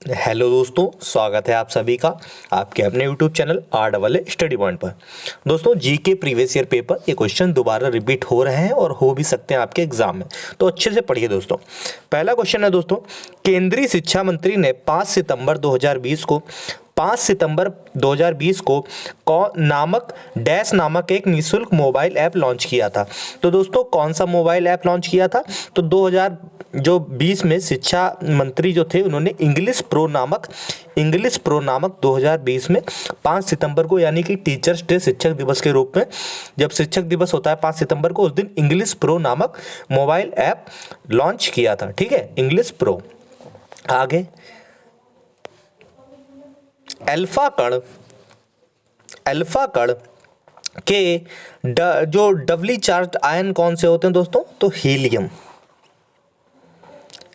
Hello दोस्तों, स्वागत है आप सभी का आपके अपने YouTube channel RAA study point पर। दोस्तों, जीके प्रीवियस ईयर पेपर ये क्वेश्चन दोबारा रिपीट हो रहे हैं और हो भी सकते हैं आपके एग्जाम में, तो अच्छे से पढ़िए दोस्तों। पहला क्वेश्चन है दोस्तों, केंद्रीय शिक्षा मंत्री ने 5 सितंबर 2020 को नामक डैश नामक एक निःशुल्क मोबाइल ऐप लॉन्च किया था। तो दोस्तों, कौन सा मोबाइल ऐप लॉन्च किया था? तो 2020 में शिक्षा मंत्री जो थे उन्होंने इंग्लिश प्रो नामक 2020 में 5 सितंबर को, यानी कि टीचर्स डे शिक्षक दिवस के रूप में, जब शिक्षक दिवस होता है 5 सितंबर को, उस दिन इंग्लिश प्रो नामक मोबाइल ऐप लॉन्च किया था। ठीक है, इंग्लिश प्रो। आगे, अल्फा कण के जो डबली चार्ज आयन कौन से होते हैं दोस्तों? तो हीलियम।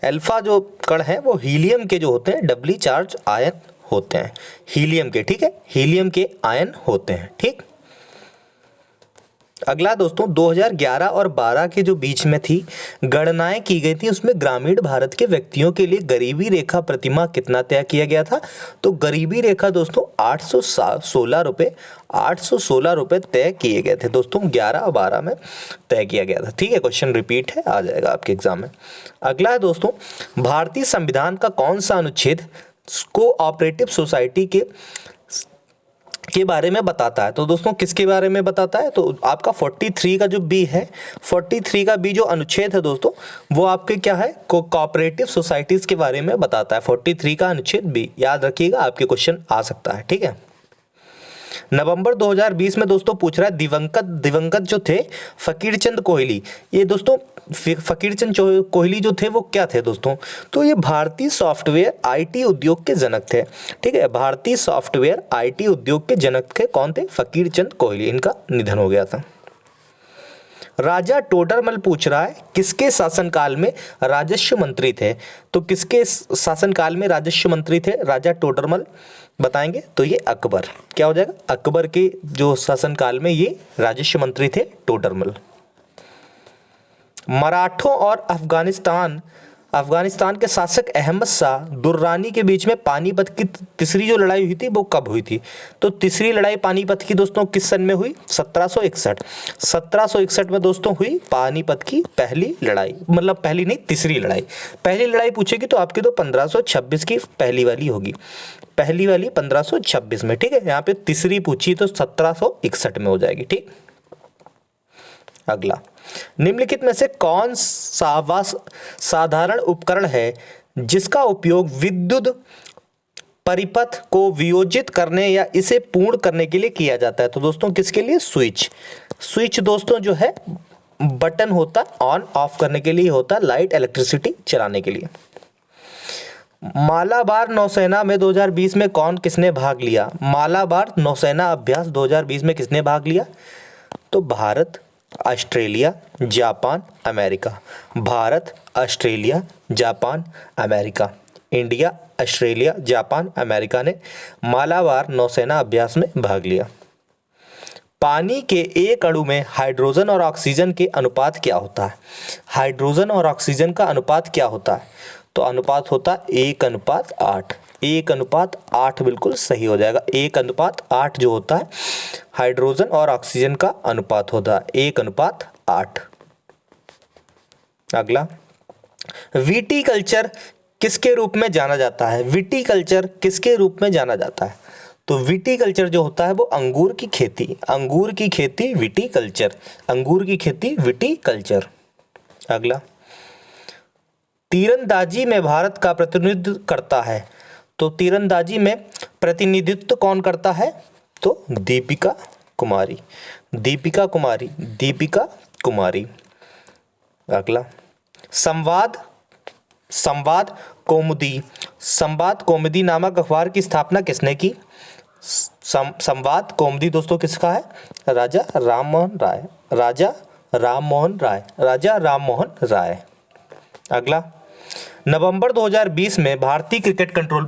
अल्फा जो कण है वो हीलियम के जो होते हैं, डबली चार्ज आयन होते हैं हीलियम के। ठीक है, हीलियम के आयन होते हैं। ठीक, अगला दोस्तों, 2011 और 12 के जो बीच में थी गणनाएं की गई थी, उसमें ग्रामीण भारत के व्यक्तियों के लिए गरीबी रेखा प्रतिमाह कितना तय किया गया था? तो गरीबी रेखा दोस्तों 816 रुपये तय किए गए थे दोस्तों, 11 और 12 में तय किया गया था। ठीक है, क्वेश्चन रिपीट है, आ जाएगा आपके एग्जाम में। अगला है दोस्तों, भारतीय संविधान का कौन सा अनुच्छेद कोऑपरेटिव सोसाइटी के बारे में बताता है? तो दोस्तों, किसके बारे में बताता है? तो आपका 43 का जो बी है, 43 का बी जो अनुच्छेद है दोस्तों, वो आपके क्या है? कोऑपरेटिव सोसाइटीज के बारे में बताता है। 43 का अनुच्छेद बी, याद रखिएगा, आपके क्वेश्चन आ सकता है। ठीक है, नवंबर 2020 में दोस्तों पूछ रहा है, दिवंगत जो थे फकीर चंद कोहली, ये दोस्तों फकीर चंद कोहली जो थे वो क्या थे दोस्तों? तो ये भारतीय सॉफ्टवेयर आईटी उद्योग के जनक थे। ठीक है, भारतीय सॉफ्टवेयर आईटी उद्योग के जनक के कौन थे? फकीर चंद कोहली। इनका निधन हो गया था। राजा टोडरमल पूछ रहा है, किसके शासनकाल में राजस्व मंत्री थे? तो किसके शासनकाल में राजस्व मंत्री थे राजा टोडरमल? बताएंगे तो ये अकबर। क्या हो जाएगा? अकबर के जो शासनकाल में ये राजस्व मंत्री थे टोडरमल। मराठों और अफगानिस्तान के शासक अहमद शाह दुर्रानी के बीच में पानीपत की तीसरी जो लड़ाई हुई थी वो कब हुई थी? तो तीसरी लड़ाई पानीपत की दोस्तों किस सन में हुई? 1761 में दोस्तों हुई पानीपत की पहली लड़ाई, मतलब पहली नहीं, तीसरी लड़ाई। पहली लड़ाई पूछेगी तो आपकी तो 1526 की पहली वाली होगी, पहली वाली 1526 में। ठीक है, यहाँ पे तीसरी पूछी तो 1761 में हो जाएगी। ठीक, अगला, निम्नलिखित में से कौन सा साधारण उपकरण है जिसका उपयोग विद्युत परिपथ को वियोजित करने या इसे पूर्ण करने के लिए किया जाता है? तो दोस्तों, किसके लिए? स्विच दोस्तों जो है बटन होता है, ऑन ऑफ करने के लिए होता है, लाइट इलेक्ट्रिसिटी चलाने के लिए। मालाबार नौसेना में 2020 में किसने भाग लिया? मालाबार नौसेना अभ्यास 2020 में किसने भाग लिया? तो Bharat, Australia, Japan, America. Bharat, Australia, Japan, America. India, Australia, Japan, America ने मालाबार नौसेना अभ्यास में भाग लिया। पानी के एक अणु में हाइड्रोजन और ऑक्सीजन के अनुपात क्या होता है? हाइड्रोजन और ऑक्सीजन का अनुपात क्या होता है? तो अनुपात होता है 1:8। 1:8 बिल्कुल सही हो जाएगा। 1:8 जो होता है हाइड्रोजन और ऑक्सीजन का अनुपात होता है 1:8। अगला, विटीकल्चर किसके रूप में जाना जाता है? विटीकल्चर किसके रूप में जाना जाता है? तो विटीकल्चर जो होता है वो अंगूर की खेती विटीकल्चर, अंगूर की खेती विटीकल्चर। अगला, तीरंदाजी में भारत का प्रतिनिधित्व करता है, तो तीरंदाजी में प्रतिनिधित्व कौन करता है? तो दीपिका कुमारी। अगला, संवाद कौमुदी नामक अखबार की स्थापना किसने की? संवाद कौमुदी दोस्तों किसका है? राजा राम मोहन राय। अगला, नवंबर 2020 में भारतीय क्रिकेट कंट्रोल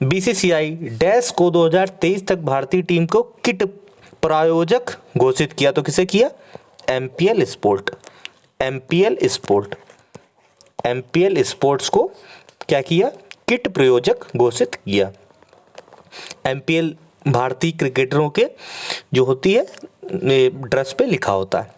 बीसीसीआई डैश को 2023 तक भारतीय टीम को किट प्रायोजक घोषित किया। तो किसे किया? एमपीएल स्पोर्ट्स को क्या किया? किट प्रायोजक घोषित किया? एमपीएल भारतीय क्रिकेटरों के जो होती है ड्रेस पे लिखा होता है।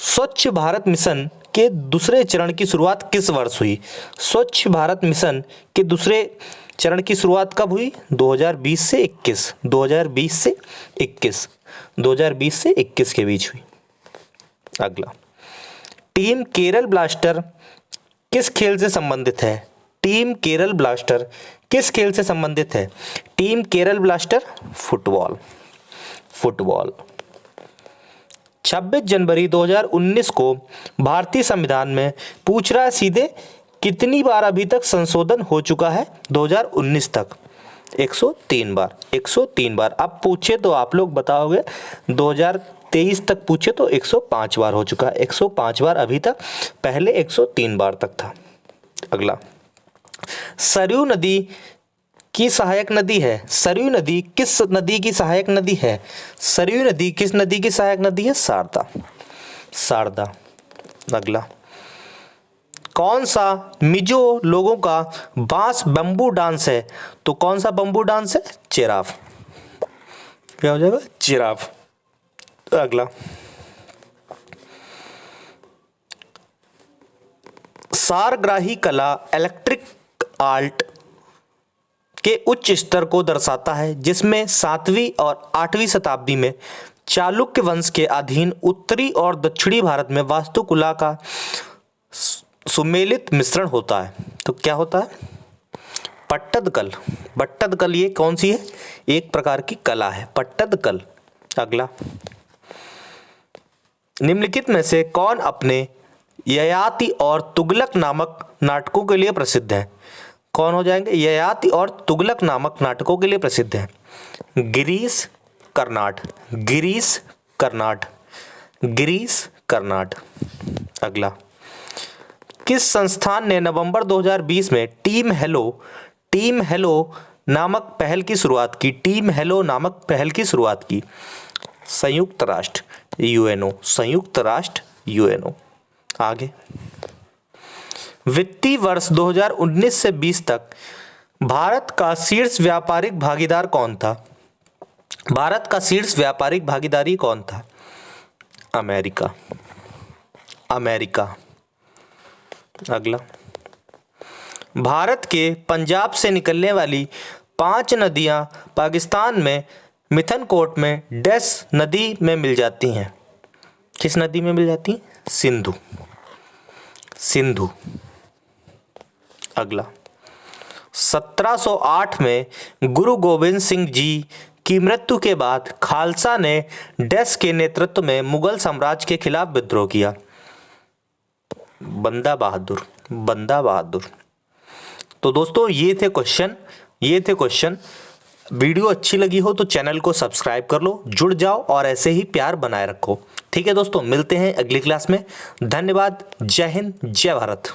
स्वच्छ भारत मिशन के दूसरे चरण की शुरुआत किस वर्ष हुई? स्वच्छ भारत मिशन के दूसरे चरण की शुरुआत कब हुई? 2020 से 21, 2020 से 21, 2020 से 21 के बीच हुई। अगला, टीम केरल ब्लास्टर किस खेल से संबंधित है? टीम केरल ब्लास्टर किस खेल से संबंधित है? Team Kerala blaster football. 26 जनवरी 2019 को भारतीय संविधान में पूछ रहा है सीधे, कितनी बार अभी तक संशोधन हो चुका है 2019 तक? 103 बार। 103 बार। अब पूछे तो आप लोग बताओगे, 2023 तक पूछे तो 105 बार हो चुका है। 105 बार अभी तक, पहले 103 बार तक था। अगला, सरयू नदी की सहायक नदी है। सरयू नदी किस नदी की सहायक नदी है? सरयू नदी किस नदी की सहायक नदी है? शारदा। अगला, कौन सा मिजो लोगों का बांस बम्बू डांस है? तो कौन सा बम्बू डांस है? जिराफ। क्या हो जाएगा? जिराफ। अगला, सारग्राही कला इलेक्ट्रिक आर्ट के उच्च स्तर को दर्शाता है, जिसमें 7वीं और 8वीं शताब्दी में चालुक्य वंश के अधीन उत्तरी और दक्षिणी भारत में वास्तुकला का सुमेलित मिश्रण होता है। तो क्या होता है? पट्टदकल। ये कौन सी है? एक प्रकार की कला है, पट्टदकल। अगला, निम्नलिखित में से कौन अपने ययाति और तुगलक नामक नाटकों के लिए प्रसिद्ध है? कौन हो जाएंगे? ययाति और तुगलक नामक नाटकों के लिए प्रसिद्ध है। गिरीश कर्नाड। अगला, किस संस्थान ने नवंबर 2020 में टीम हेलो नामक पहल की शुरुआत की? संयुक्त राष्ट्र यूएनओ। आगे, वित्तीय वर्ष 2019 से 20 तक भारत का शीर्ष व्यापारिक भागीदार कौन था? भारत का शीर्ष व्यापारिक भागीदारी कौन था? अमेरिका। अगला, भारत के पंजाब से निकलने वाली 5 नदियां पाकिस्तान में मिथनकोट में डैश नदी में मिल जाती हैं। किस नदी में मिल जाती हैं? सिंधु। अगला, 1708 में गुरु गोविंद सिंह जी की मृत्यु के बाद खालसा ने डैश के नेतृत्व में मुगल साम्राज्य के खिलाफ विद्रोह किया? बंदा बहादुर। तो दोस्तों ये थे क्वेश्चन। वीडियो अच्छी लगी हो तो चैनल को सब्सक्राइब कर लो, जुड़ जाओ और ऐसे ही प्यार बनाए रखो। ठीक है दोस्तों, मिलते हैं अगली क्लास में। धन्यवाद। जय हिंद, जय भारत।